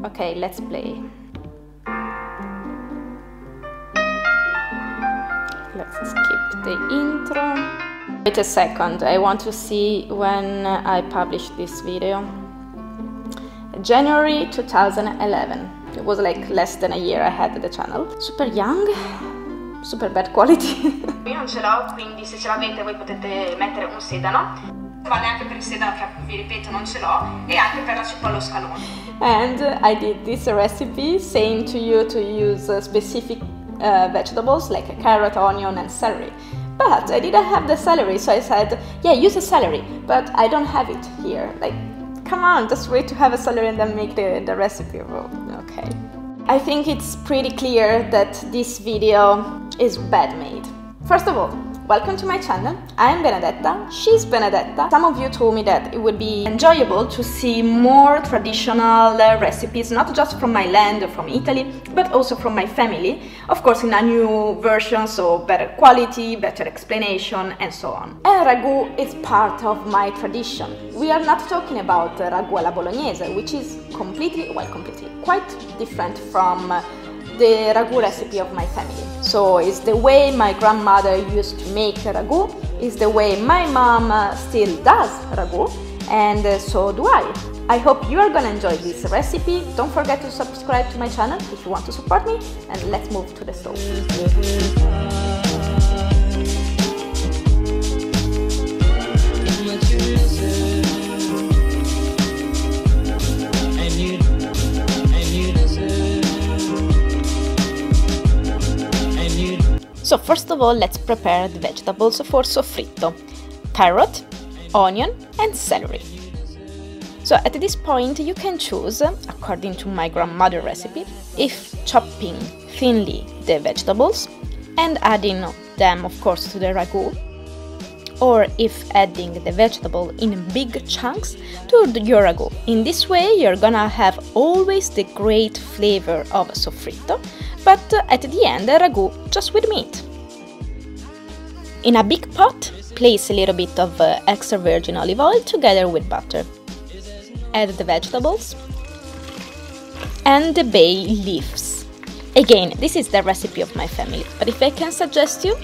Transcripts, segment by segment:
Okay, let's play. Let's skip the intro. Wait a second, I want to see when I published this video. January 2011. It was like less than a year I had the channel. Super young, super bad quality. Io non ce l'ho, quindi se ce l'avete voi potete mettere un sedano. Vale anche per il sedano che vi ripeto non ce l'ho, e anche per la cipolla allo scalone. And I did this recipe saying to you to use specific vegetables like carrot, onion and celery. But I didn't have the celery, so I said, yeah, use a celery, but I don't have it here. Like, come on, just wait to have a celery and then make the recipe. Well, okay. I think it's pretty clear that this video is bad made. First of all, welcome to my channel. I'm Benedetta, she's Benedetta. Some of you told me that it would be enjoyable to see more traditional recipes, not just from my land or from Italy, but also from my family. Of course, in a new version, so better quality, better explanation, and so on. And Ragù is part of my tradition. We are not talking about Ragù alla Bolognese, which is quite different from the Ragù recipe of my family. So it's the way my grandmother used to make Ragù, it's the way my mom still does Ragù, and so do I. I hope you are gonna enjoy this recipe. Don't forget to subscribe to my channel if you want to support me, and let's move to the stove. So first of all, let's prepare the vegetables for sofrito: carrot, onion and celery. So at this point you can choose, according to my grandmother recipe, if chopping thinly the vegetables and adding them of course to the ragu, or if adding the vegetable in big chunks to your ragu. In this way you're gonna have always the great flavor of sofrito, but at the end ragu just with meat. In a big pot, place a little bit of extra virgin olive oil together with butter. Add the vegetables and the bay leaves. Again, this is the recipe of my family, but if I can suggest you,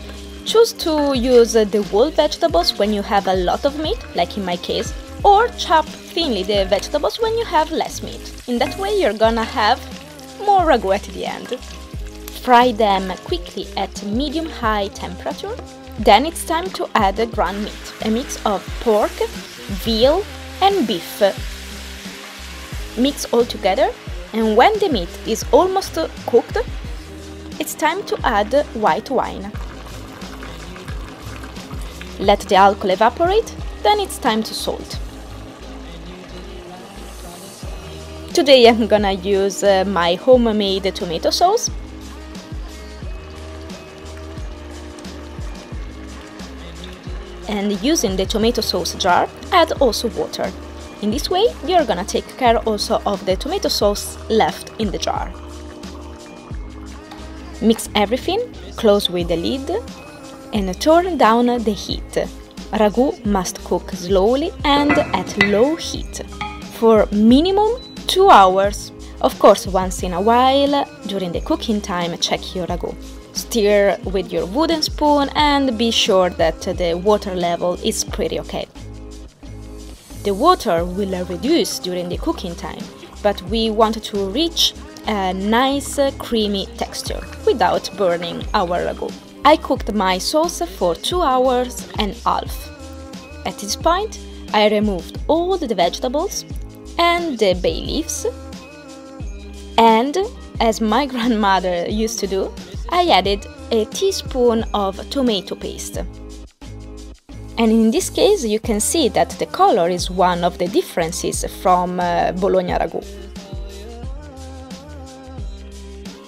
choose to use the whole vegetables when you have a lot of meat, like in my case, or chop thinly the vegetables when you have less meat. In that way you're gonna have more ragu at the end. Fry them quickly at medium-high temperature. Then it's time to add the ground meat, a mix of pork, veal and beef. Mix all together, and when the meat is almost cooked, it's time to add white wine. Let the alcohol evaporate, then it's time to salt. Today I'm gonna use my homemade tomato sauce. And using the tomato sauce jar, add also water. In this way, you're gonna take care also of the tomato sauce left in the jar. Mix everything, close with the lid, and turn down the heat. Ragu must cook slowly and at low heat for minimum 2 hours. Of course, once in a while, during the cooking time, check your ragu. Stir with your wooden spoon and be sure that the water level is pretty okay. The water will reduce during the cooking time, but we want to reach a nice creamy texture without burning our ragu. I cooked my sauce for 2 hours and a half. At this point, I removed all the vegetables and the bay leaves, and as my grandmother used to do, I added a teaspoon of tomato paste. And in this case you can see that the color is one of the differences from Bologna ragu.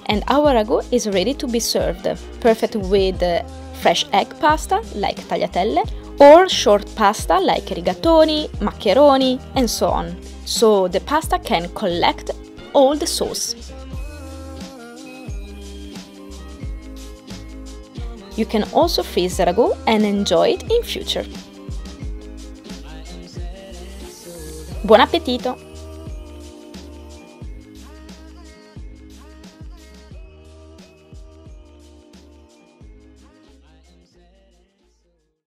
And our ragu is ready to be served, perfect with fresh egg pasta like tagliatelle, or short pasta like rigatoni, maccheroni and so on, so the pasta can collect all the sauce. You can also freeze the ragu and enjoy it in future. Buon appetito!